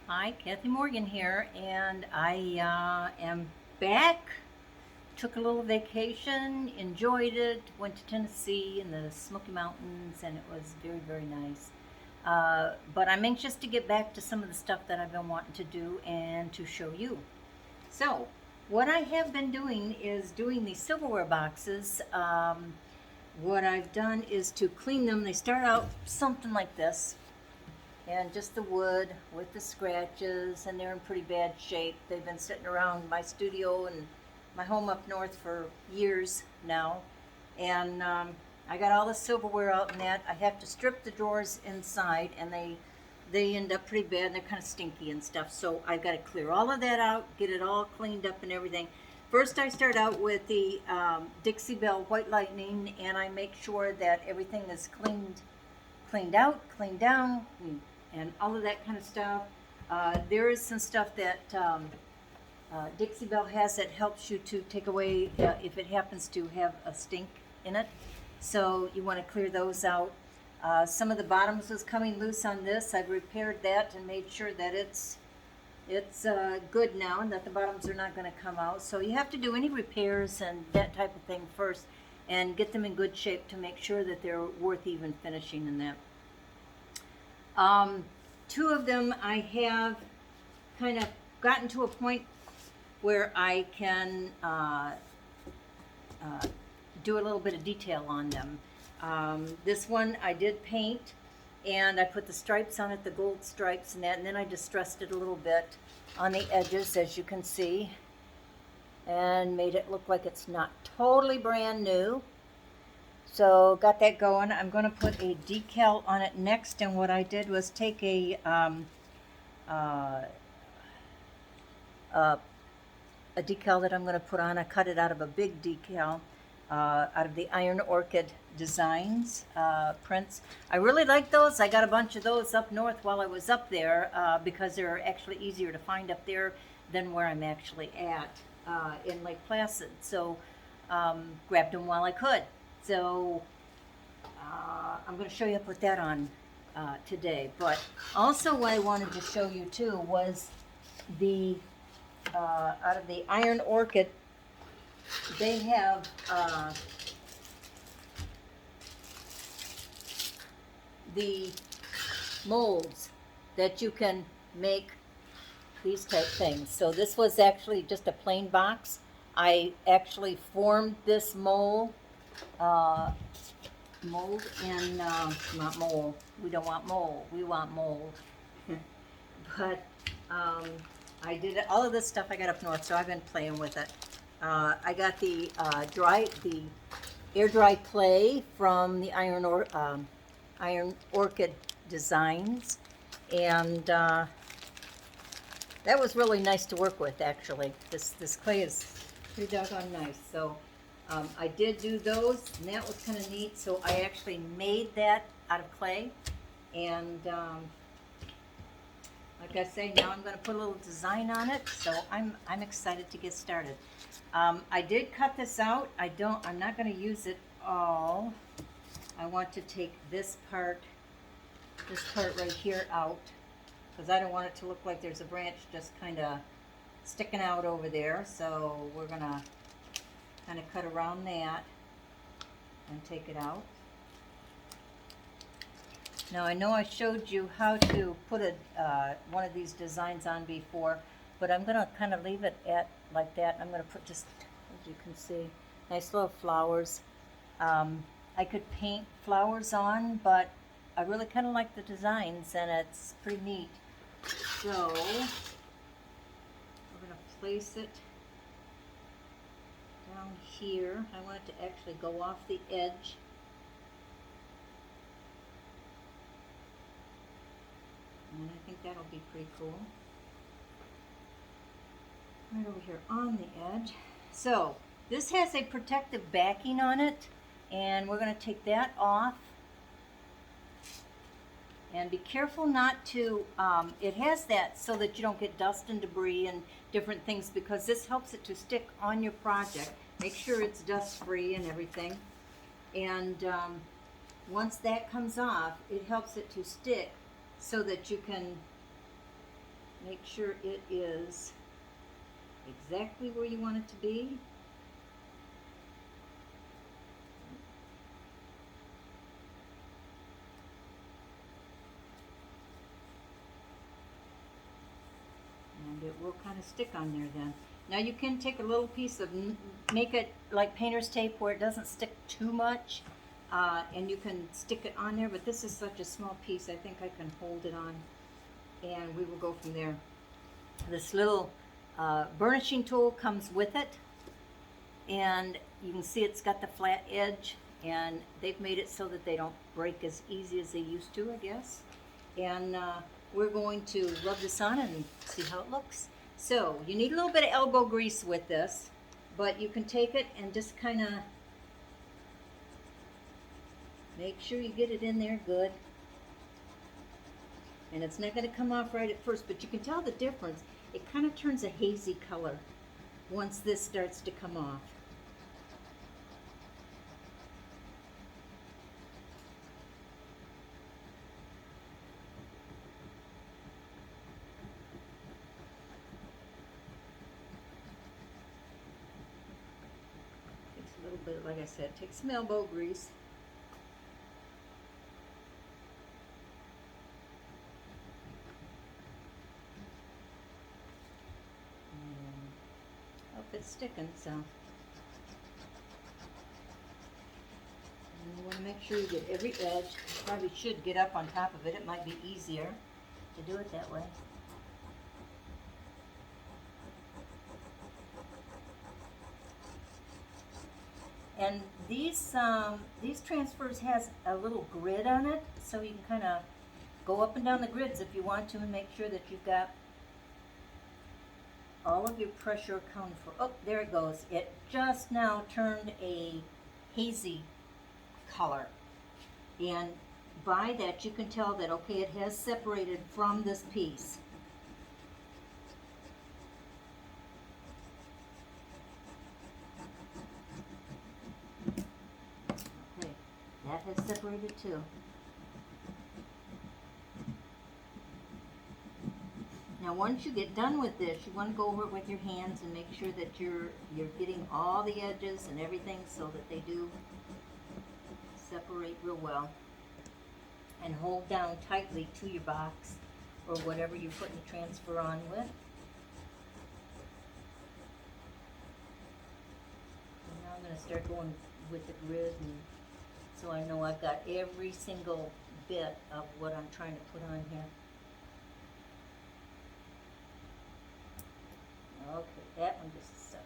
Hi, Kathy Morgan here, and I am back. Took a little vacation, enjoyed it, went to Tennessee in the Smoky Mountains, and it was very, very nice. But I'm anxious to get back to some of the stuff that I've been wanting to do and to show you. So, what I have been doing is doing these silverware boxes. What I've done is to clean them. They start out something like this, and just the wood with the scratches, and they're in pretty bad shape. They've been sitting around my studio and my home up north for years now, and I got all the silverware out in that. I have to strip the drawers inside, and they end up pretty bad, and they're kind of stinky and stuff, so I've got to clear all of that out, get it all cleaned up and everything. First, I start out with the Dixie Belle White Lightning, and I make sure that everything is cleaned out, cleaned down, and all of that kind of stuff. There is some stuff that Dixie Belle has that helps you to take away if it happens to have a stink in it. So you want to clear those out. Some of the bottoms was coming loose on this. I've repaired that and made sure that it's good now and that the bottoms are not going to come out. So you have to do any repairs and that type of thing first and get them in good shape to make sure that they're worth even finishing in that. Two of them I have kind of gotten to a point where I can do a little bit of detail on them. This one I did paint, and I put the stripes on it, the gold stripes and that, and then I distressed it a little bit on the edges, as you can see, and made it look like it's not totally brand new. So got that going. I'm going to put a decal on it next, and what I did was take a decal that I'm going to put on. I cut it out of a big decal, out of the Iron Orchid Designs prints. I really like those. I got a bunch of those up north while I was up there because they're actually easier to find up there than where I'm actually at in Lake Placid. So grabbed them while I could. So I'm going to show you how to put that on today. But also what I wanted to show you too was the, out of the Iron Orchid, they have the molds that you can make these type things. So this was actually just a plain box. I actually formed this mold in, not mold, we don't want mold, we want mold. But I did all of this stuff I got up north, so I've been playing with it. I got the air dry clay from the Iron Orchid Designs, and that was really nice to work with, actually. This clay is pretty doggone nice. So I did do those, and that was kind of neat. So I actually made that out of clay, and like I say, now I'm going to put a little design on it. So I'm excited to get started. I did cut this out. I'm not going to use it all. I want to take this part right here out, because I don't want it to look like there's a branch just kind of sticking out over there. So we're going to kind of cut around that and take it out. Now I know I showed you how to put one of these designs on before, but I'm going to kind of leave it at like that. I'm going to put just, as you can see, nice little flowers. I could paint flowers on, but I really kind of like the designs, and it's pretty neat. So we're going to place it down here. I want it to actually go off the edge. And I think that'll be pretty cool. Right over here on the edge. So this has a protective backing on it, and we're going to take that off. And be careful not to, it has that so that you don't get dust and debris and different things, because this helps it to stick on your project. Make sure it's dust free and everything. And once that comes off, it helps it to stick so that you can make sure it is exactly where you want it to be. And it will kind of stick on there then. Now you can take a little piece of, make it like painter's tape where it doesn't stick too much, and you can stick it on there, but this is such a small piece, I think I can hold it on, and we will go from there. This little burnishing tool comes with it, and you can see it's got the flat edge, and they've made it so that they don't break as easy as they used to, I guess. And we're going to rub this on and see how it looks. So you need a little bit of elbow grease with this, but you can take it and just kind of make sure you get it in there good. And it's not going to come off right at first, but you can tell the difference. It kind of turns a hazy color once this starts to come off. Takes a little bit, like I said, take some elbow grease. It's sticking, so and you want to make sure you get every edge. You probably should get up on top of it. It might be easier to do it that way. And these transfers has a little grid on it, so you can kind of go up and down the grids if you want to, and make sure that you've got all of your pressure accounted for. Oh, there it goes. It just now turned a hazy color. And by that you can tell that, okay, it has separated from this piece. Okay, that has separated too. Now once you get done with this, you want to go over it with your hands and make sure that you're getting all the edges and everything so that they do separate real well. And hold down tightly to your box or whatever you're putting the transfer on with. And now I'm going to start going with the grid, and so I know I've got every single bit of what I'm trying to put on here. Okay, that one just separated.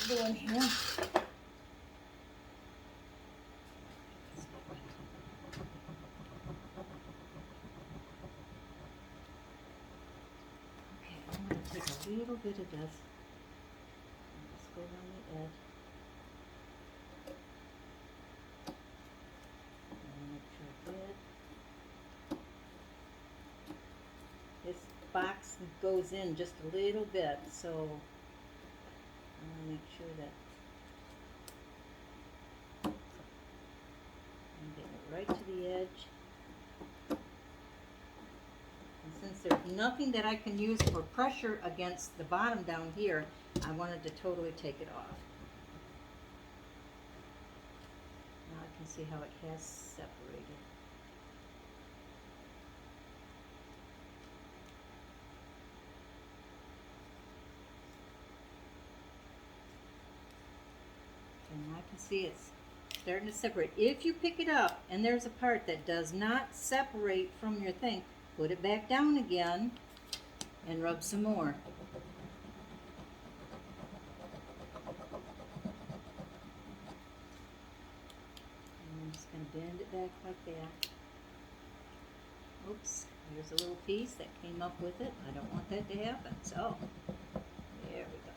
Doing here. Okay, I'm going to take a little bit of this and just go down the edge. And make sure good. This box goes in just a little bit, so I want to make sure that I'm getting it right to the edge. And since there's nothing that I can use for pressure against the bottom down here, I wanted to totally take it off. Now I can see how it has separated. And I can see it's starting to separate. If you pick it up and there's a part that does not separate from your thing, put it back down again, and rub some more. And I'm just going to bend it back like that. Oops, there's a little piece that came up with it. I don't want that to happen, so there we go.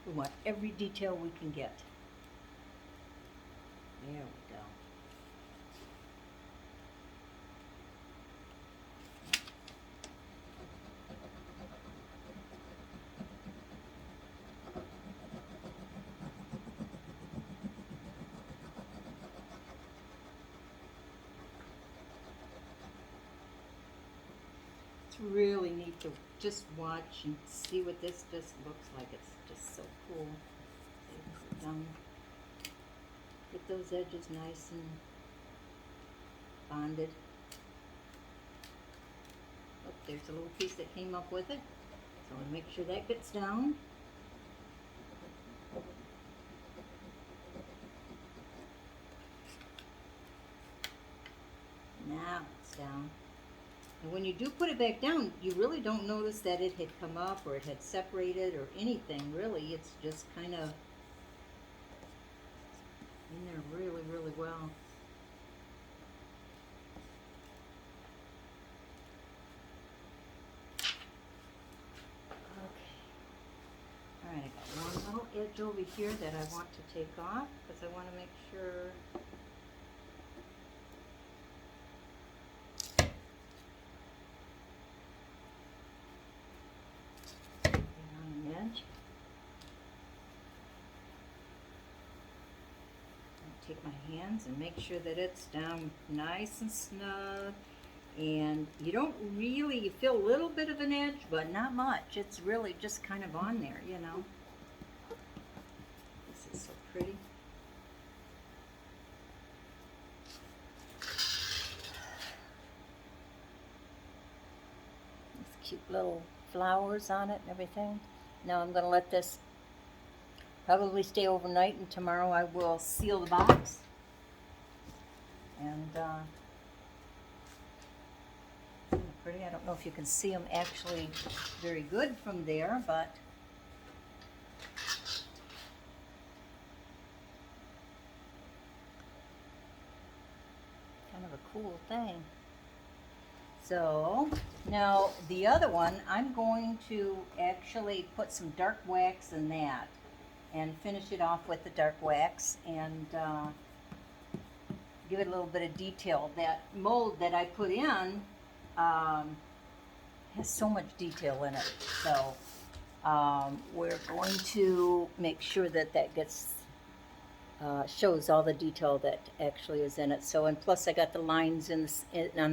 We want every detail we can get. There we go. It's really neat to just watch and see what this just looks like. It's just so cool. Get those edges nice and bonded. Oh, there's a little piece that came up with it. So I want to make sure that gets down. Now it's down. And when you do put it back down, you really don't notice that it had come up or it had separated or anything, really. It's just kind of in there really, really well. Okay. Alright, I got one little edge over here that I want to take off because I want to make sure on the edge. Take my hands and make sure that it's down nice and snug, and you don't really, you feel a little bit of an edge but not much. It's really just kind of on there, you know. This is so pretty. These cute little flowers on it and everything. Now I'm going to let this probably stay overnight, and tomorrow I will seal the box. And pretty. I don't know if you can see them actually very good from there, but kind of a cool thing. So now the other one, I'm going to actually put some dark wax in that and finish it off with the dark wax and give it a little bit of detail. That mold that I put in has so much detail in it. So we're going to make sure that that gets shows all the detail that actually is in it. So, and plus I got the lines on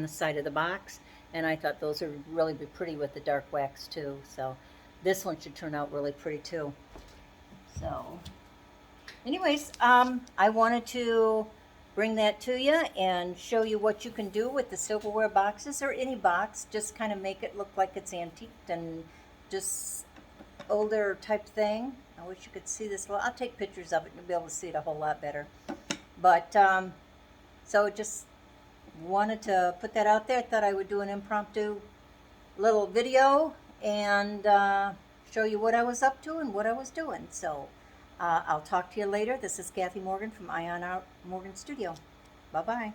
the side of the box, and I thought those would really be pretty with the dark wax too. So this one should turn out really pretty too. So anyways, I wanted to bring that to you and show you what you can do with the silverware boxes, or any box. Just kind of make it look like it's antiqued and just older type thing. I wish you could see this. I'll take pictures of it and you'll be able to see it a whole lot better. But so just wanted to put that out there. I thought I would do an impromptu little video and show you what I was up to and what I was doing. So I'll talk to you later. This is Kathy Morgan from Ion Morgan Studio. Bye-bye.